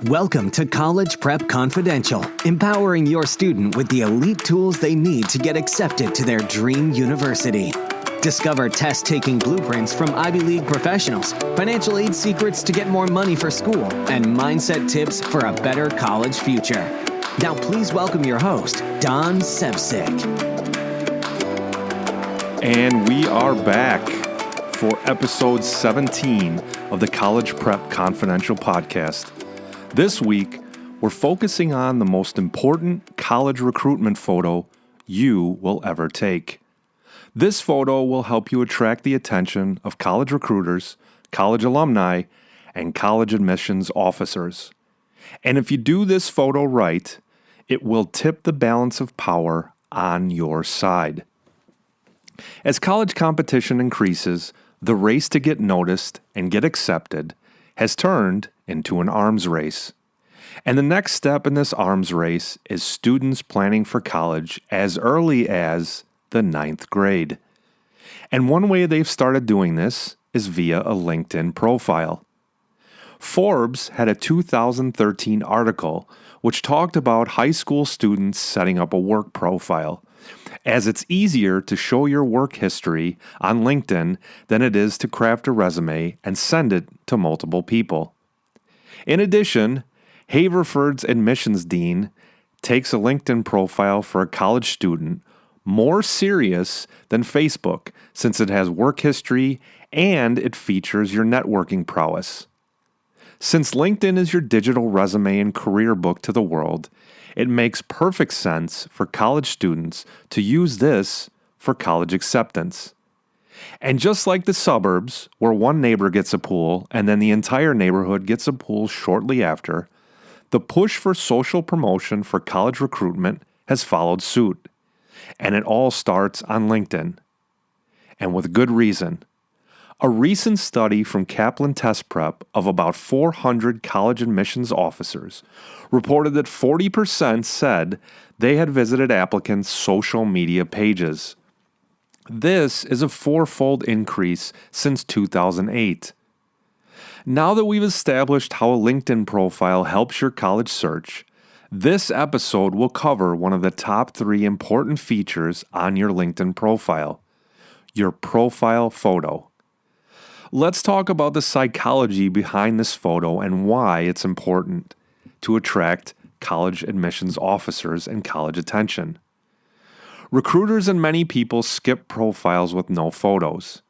Welcome to College Prep Confidential, empowering your student with the elite tools they need to get accepted to their dream university. Discover test-taking blueprints from Ivy League professionals, financial aid secrets to get more money for school, and mindset tips for a better college future. Now please welcome your host, Don Sevcik. And we are back for episode 17 of the College Prep Confidential podcast. This week, we're focusing on the most important college recruitment photo you will ever take. This photo will help you attract the attention of college recruiters, college alumni, and college admissions officers. And if you do this photo right, it will tip the balance of power on your side. As college competition increases, the race to get noticed and get accepted has turned into an arms race. And the next step in this arms race is students planning for college as early as the 9th grade. And one way they've started doing this is via a LinkedIn profile. Forbes had a 2013 article which talked about high school students setting up a work profile, as it's easier to show your work history on LinkedIn than it is to craft a resume and send it to multiple people. In addition, Haverford's admissions dean takes a LinkedIn profile for a college student more serious than Facebook, since it has work history and it features your networking prowess. Since LinkedIn is your digital resume and career book to the world, it makes perfect sense for college students to use this for college acceptance. And just like the suburbs, where one neighbor gets a pool and then the entire neighborhood gets a pool shortly after, the push for social promotion for college recruitment has followed suit. And it all starts on LinkedIn. And with good reason. A recent study from Kaplan Test Prep of about 400 college admissions officers reported that 40% said they had visited applicants' social media pages. This is a fourfold increase since 2008. Now that we've established how a LinkedIn profile helps your college search, this episode will cover one of the top 3 important features on your LinkedIn profile: your profile photo. Let's talk about the psychology behind this photo and why it's important to attract college admissions officers and college attention. Recruiters and many people skip profiles with no photos.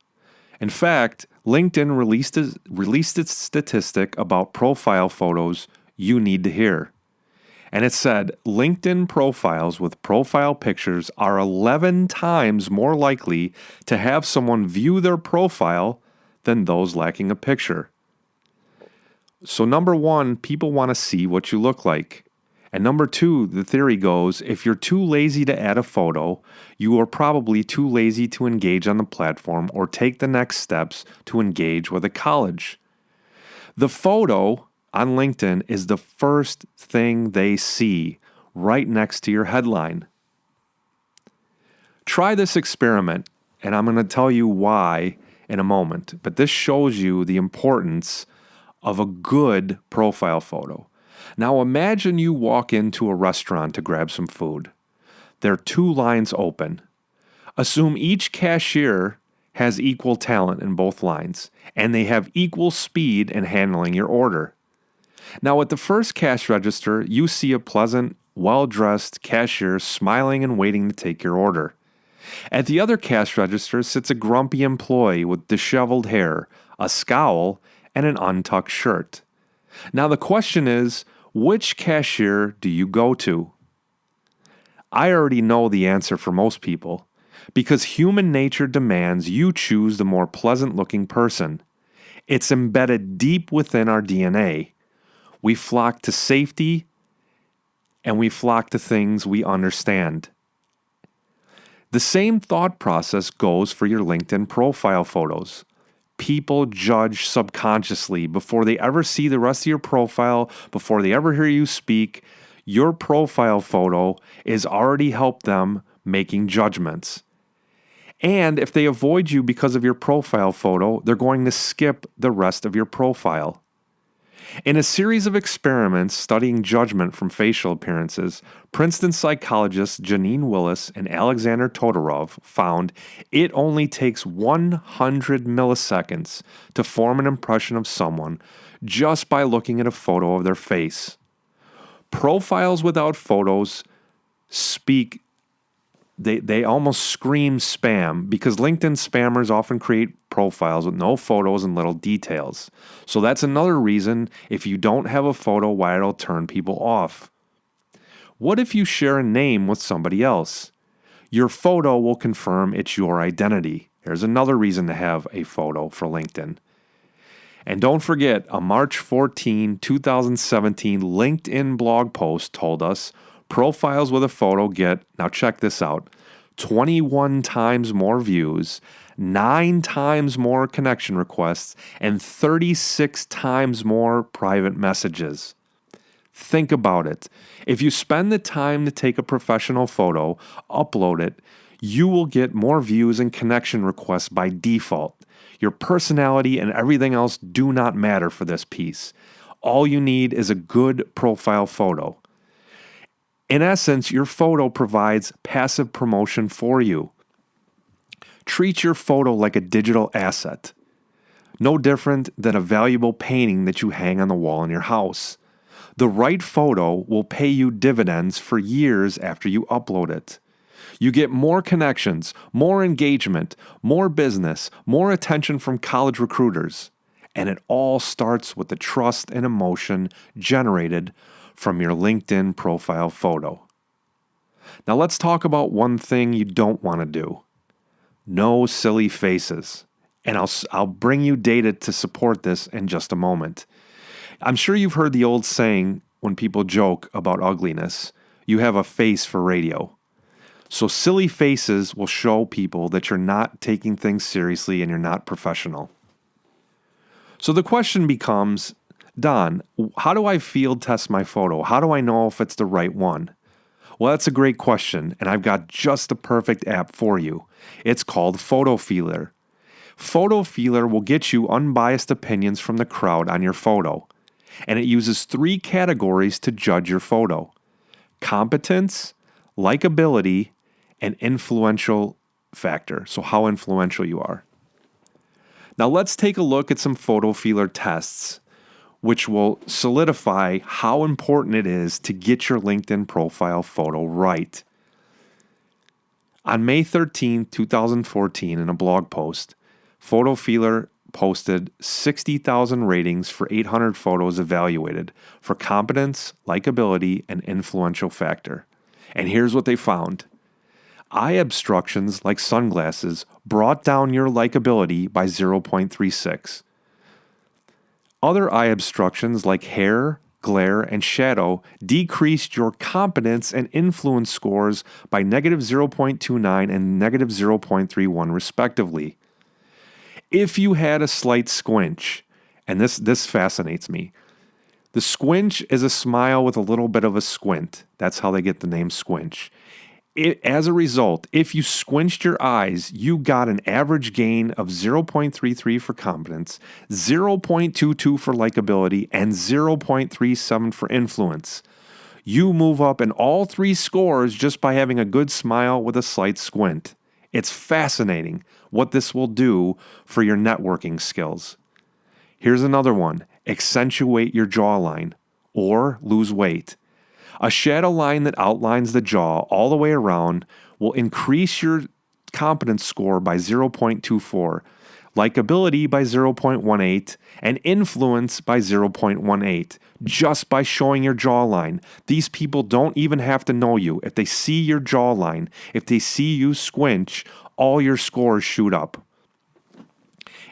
In fact, LinkedIn released its statistic about profile photos you need to hear. And it said LinkedIn profiles with profile pictures are 11 times more likely to have someone view their profile than those lacking a picture. So number 1, people want to see what you look like. And number 2, the theory goes, if you're too lazy to add a photo, you are probably too lazy to engage on the platform or take the next steps to engage with a college. The photo on LinkedIn is the first thing they see right next to your headline. Try this experiment, and I'm going to tell you why in a moment, but this shows you the importance of a good profile photo. Now imagine you walk into a restaurant to grab some food. There are 2 lines open. Assume each cashier has equal talent in both lines, and they have equal speed in handling your order. Now at the first cash register, you see a pleasant, well-dressed cashier smiling and waiting to take your order. At the other cash register sits a grumpy employee with disheveled hair, a scowl, and an untucked shirt. Now the question is, which cashier do you go to? I already know the answer for most people, because human nature demands you choose the more pleasant-looking person. It's embedded deep within our DNA. We flock to safety, and we flock to things we understand. The same thought process goes for your LinkedIn profile photos. People judge subconsciously before they ever see the rest of your profile, before they ever hear you speak. Your profile photo is already helped them making judgments. And if they avoid you because of your profile photo, they're going to skip the rest of your profile. In a series of experiments studying judgment from facial appearances, Princeton psychologists Janine Willis and Alexander Todorov found it only takes 100 milliseconds to form an impression of someone just by looking at a photo of their face. Profiles without photos speak, they almost scream spam, because LinkedIn spammers often create profiles with no photos and little details. So that's another reason, if you don't have a photo, why it'll turn people off. What if you share a name with somebody else? Your photo will confirm it's your identity. There's another reason to have a photo for LinkedIn. And don't forget, a March 14, 2017 LinkedIn blog post told us profiles with a photo get, now check this out, 21 times more views, 9 times more connection requests, and 36 times more private messages. Think about it. If you spend the time to take a professional photo, upload it, you will get more views and connection requests by default. Your personality and everything else do not matter for this piece. All you need is a good profile photo. In essence, your photo provides passive promotion for you. Treat your photo like a digital asset. No different than a valuable painting that you hang on the wall in your house. The right photo will pay you dividends for years after you upload it. You get more connections, more engagement, more business, more attention from college recruiters. And it all starts with the trust and emotion generated from your LinkedIn profile photo. Now let's talk about one thing you don't want to do. No silly faces. And I'll bring you data to support this in just a moment. I'm sure you've heard the old saying when people joke about ugliness, you have a face for radio. So silly faces will show people that you're not taking things seriously and you're not professional. So the question becomes, Don, how do I field test my photo? How do I know if it's the right one? Well, that's a great question, and I've got just the perfect app for you. It's called Photofeelr. Photofeelr will get you unbiased opinions from the crowd on your photo, and it uses 3 categories to judge your photo: competence, likability, and influential factor, so how influential you are. Now let's take a look at some Photofeelr tests, which will solidify how important it is to get your LinkedIn profile photo right. On May 13, 2014, in a blog post, Photofeelr posted 60,000 ratings for 800 photos evaluated for competence, likability, and influential factor. And here's what they found. Eye obstructions like sunglasses brought down your likability by 0.36. Other eye obstructions like hair, glare, and shadow decreased your competence and influence scores by negative 0.29 and negative 0.31 respectively. If you had a slight squinch, and this fascinates me, the squinch is a smile with a little bit of a squint. That's how they get the name squinch. As a result, if you squinched your eyes, you got an average gain of 0.33 for competence, 0.22 for likability, and 0.37 for influence. You move up in all 3 scores just by having a good smile with a slight squint. It's fascinating what this will do for your networking skills. Here's another one. Accentuate your jawline or lose weight. A shadow line that outlines the jaw all the way around will increase your competence score by 0.24, likability by 0.18, and influence by 0.18, just by showing your jawline. These people don't even have to know you. If they see your jawline, if they see you squinch, all your scores shoot up.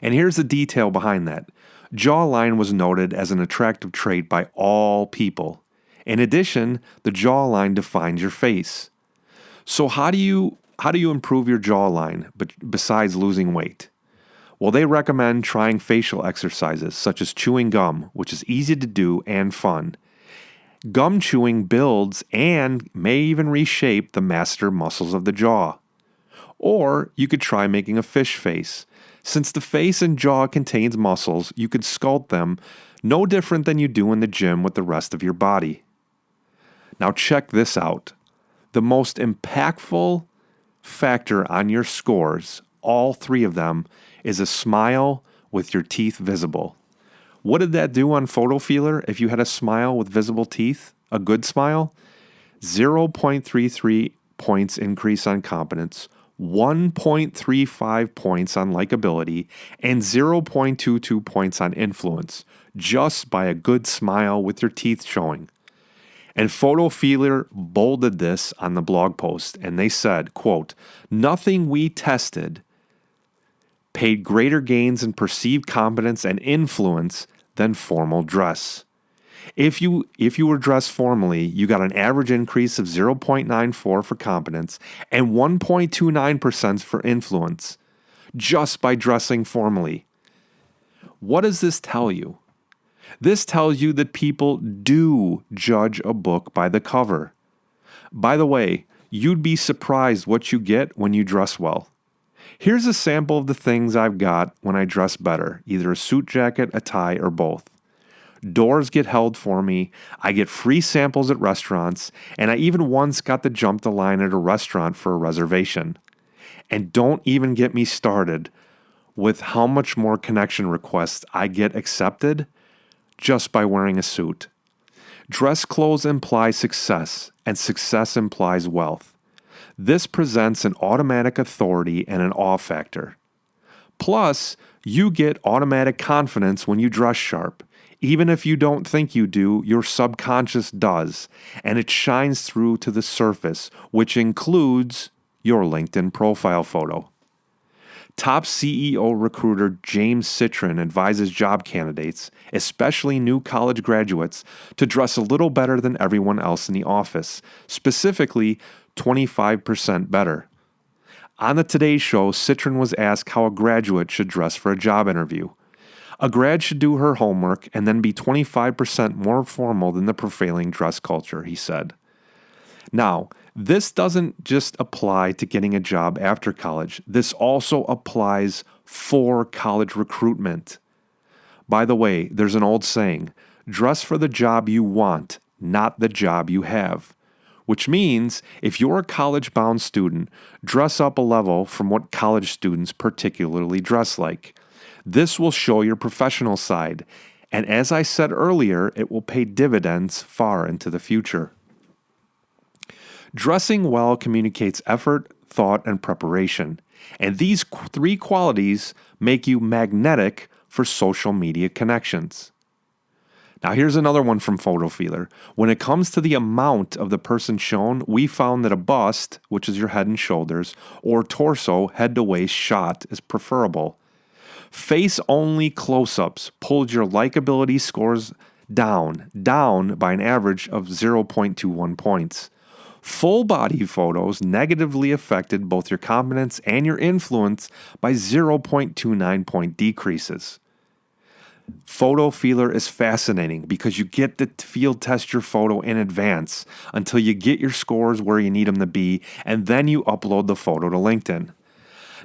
And here's the detail behind that. Jawline was noted as an attractive trait by all people. In addition, the jawline defines your face. So how do you improve your jawline besides losing weight? Well, they recommend trying facial exercises such as chewing gum, which is easy to do and fun. Gum chewing builds and may even reshape the master muscles of the jaw. Or you could try making a fish face. Since the face and jaw contains muscles, you could sculpt them no different than you do in the gym with the rest of your body. Now check this out. The most impactful factor on your scores, all three of them, is a smile with your teeth visible. What did that do on Photofeelr if you had a smile with visible teeth? A good smile? 0.33 points increase on competence, 1.35 points on likability, and 0.22 points on influence, just by a good smile with your teeth showing. And Photofeelr bolded this on the blog post, and they said, quote, "Nothing we tested paid greater gains in perceived competence and influence than formal dress. If you were dressed formally, you got an average increase of 0.94 for competence and 1.29% for influence just by dressing formally." What does this tell you? This tells you that people do judge a book by the cover. By the way, you'd be surprised what you get when you dress well. Here's a sample of the things I've got when I dress better, either a suit jacket, a tie, or both. Doors get held for me, I get free samples at restaurants, and I even once got to jump the line at a restaurant for a reservation. And don't even get me started with how much more connection requests I get accepted just by wearing a suit. Dress clothes imply success, and success implies wealth. This presents an automatic authority and an awe factor. Plus, you get automatic confidence when you dress sharp. Even if you don't think you do, your subconscious does, and it shines through to the surface, which includes your LinkedIn profile photo. Top CEO recruiter James Citron advises job candidates, especially new college graduates, to dress a little better than everyone else in the office, specifically 25% better. On the Today Show, Citron was asked how a graduate should dress for a job interview. A grad should do her homework and then be 25% more formal than the prevailing dress culture, he said. Now, this doesn't just apply to getting a job after college. This also applies for college recruitment. By the way, there's an old saying, dress for the job you want, not the job you have. Which means if you're a college-bound student, dress up a level from what college students particularly dress like. This will show your professional side, and as I said earlier, it will pay dividends far into the future. Dressing well communicates effort, thought, and preparation, and these three qualities make you magnetic for social media connections. Now here's another one from Photofeelr. When it comes to the amount of the person shown, we found that a bust, which is your head and shoulders, or torso, head to waist shot is preferable. Face-only close-ups pulled your likability scores down by an average of 0.21 points. Full-body photos negatively affected both your competence and your influence by 0.29 point decreases. Photofeelr is fascinating because you get to field test your photo in advance until you get your scores where you need them to be, and then you upload the photo to LinkedIn.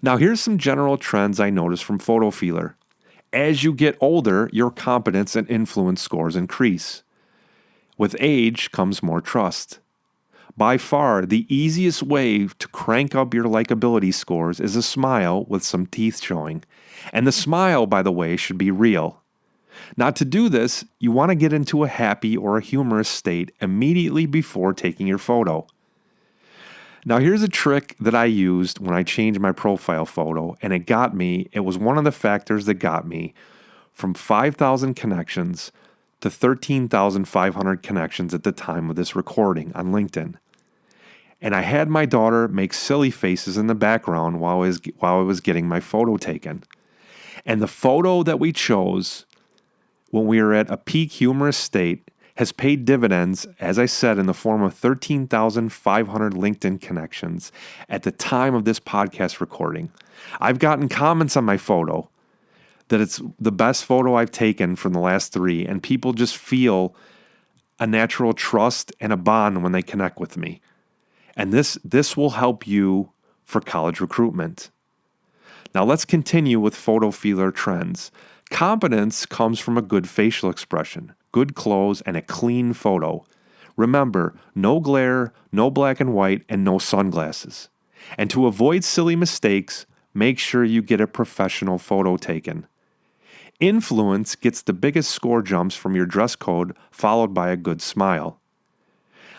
Now here's some general trends I noticed from Photofeelr. As you get older, your competence and influence scores increase. With age comes more trust. By far, the easiest way to crank up your likability scores is a smile with some teeth showing. And the smile, by the way, should be real. Now, to do this, you want to get into a happy or a humorous state immediately before taking your photo. Now, here's a trick that I used when I changed my profile photo, and it was one of the factors that got me from 5,000 connections to 13,500 connections at the time of this recording on LinkedIn. And I had my daughter make silly faces in the background while I was getting my photo taken. And the photo that we chose when we were at a peak humorous state has paid dividends, as I said, in the form of 13,500 LinkedIn connections at the time of this podcast recording. I've gotten comments on my photo that it's the best photo I've taken from the last 3, and people just feel a natural trust and a bond when they connect with me. And this will help you for college recruitment. Now let's continue with Photofeelr trends. Competence comes from a good facial expression, good clothes, and a clean photo. Remember, no glare, no black and white, and no sunglasses. And to avoid silly mistakes, make sure you get a professional photo taken. Influence gets the biggest score jumps from your dress code, followed by a good smile.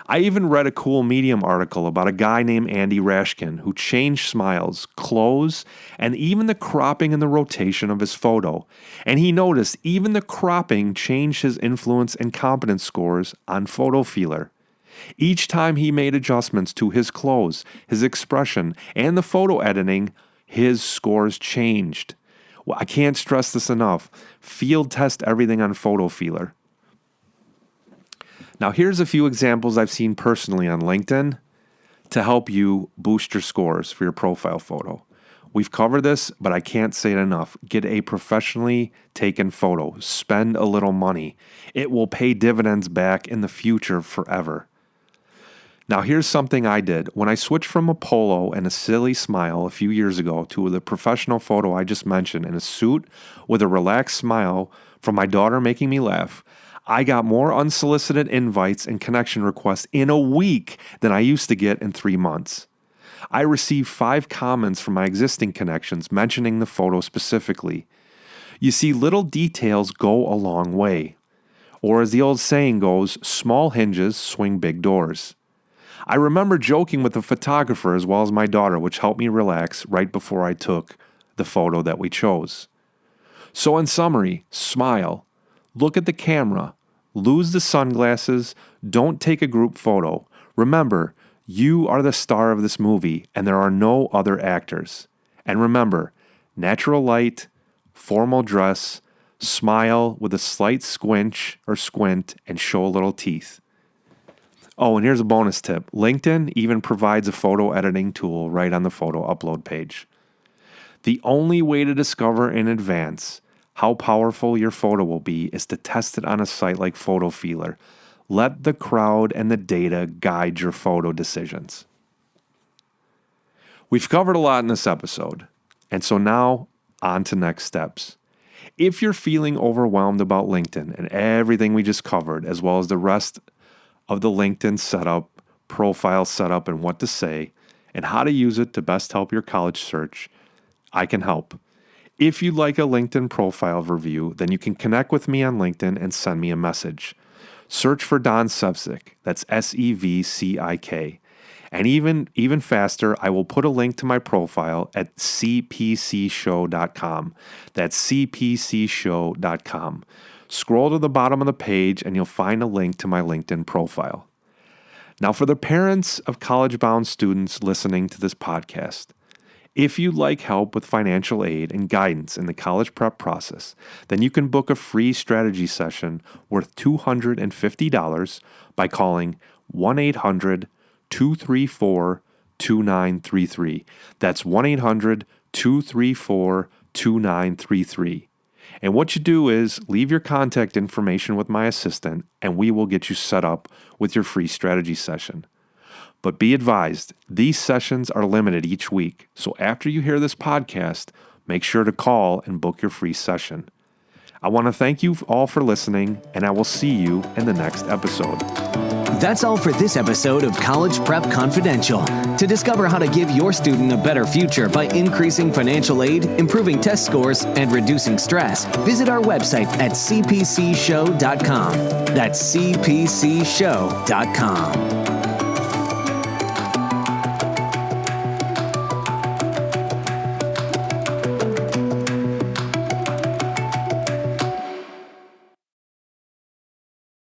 I even read a cool Medium article about a guy named Andy Rashkin who changed smiles, clothes, and even the cropping and the rotation of his photo. And he noticed even the cropping changed his influence and competence scores on Photofeelr. Each time he made adjustments to his clothes, his expression, and the photo editing, his scores changed. Well, I can't stress this enough. Field test everything on Photofeelr. Now, here's a few examples I've seen personally on LinkedIn to help you boost your scores for your profile photo. We've covered this, but I can't say it enough. Get a professionally taken photo. Spend a little money. It will pay dividends back in the future forever. Now, here's something I did. When I switched from a polo and a silly smile a few years ago to the professional photo I just mentioned in a suit with a relaxed smile from my daughter making me laugh, I got more unsolicited invites and connection requests in a week than I used to get in 3 months. I received 5 comments from my existing connections mentioning the photo specifically. You see, little details go a long way. Or as the old saying goes, small hinges swing big doors. I remember joking with the photographer as well as my daughter, which helped me relax right before I took the photo that we chose. So in summary, smile. Look at the camera. Lose the sunglasses. Don't take a group photo. Remember, you are the star of this movie and there are no other actors. And remember, natural light, formal dress, smile with a slight squint, and show a little teeth. Oh, and here's a bonus tip. LinkedIn even provides a photo editing tool right on the photo upload page. The only way to discover in advance how powerful your photo will be is to test it on a site like Photofeelr. Let the crowd and the data guide your photo decisions. We've covered a lot in this episode, and so now on to next steps. If you're feeling overwhelmed about LinkedIn and everything we just covered, as well as the rest of the LinkedIn setup, profile setup, and what to say, and how to use it to best help your college search, I can help. If you'd like a LinkedIn profile review, then you can connect with me on LinkedIn and send me a message. Search for Don Sevcik, that's Sevcik. And even faster, I will put a link to my profile at cpcshow.com. That's cpcshow.com. Scroll to the bottom of the page and you'll find a link to my LinkedIn profile. Now, for the parents of college-bound students listening to this podcast, if you'd like help with financial aid and guidance in the college prep process, then you can book a free strategy session worth $250 by calling 1-800-234-2933. That's 1-800-234-2933. And what you do is leave your contact information with my assistant, and we will get you set up with your free strategy session. But be advised, these sessions are limited each week, so after you hear this podcast, make sure to call and book your free session. I want to thank you all for listening, and I will see you in the next episode. That's all for this episode of College Prep Confidential. To discover how to give your student a better future by increasing financial aid, improving test scores, and reducing stress, visit our website at cpcshow.com. That's cpcshow.com.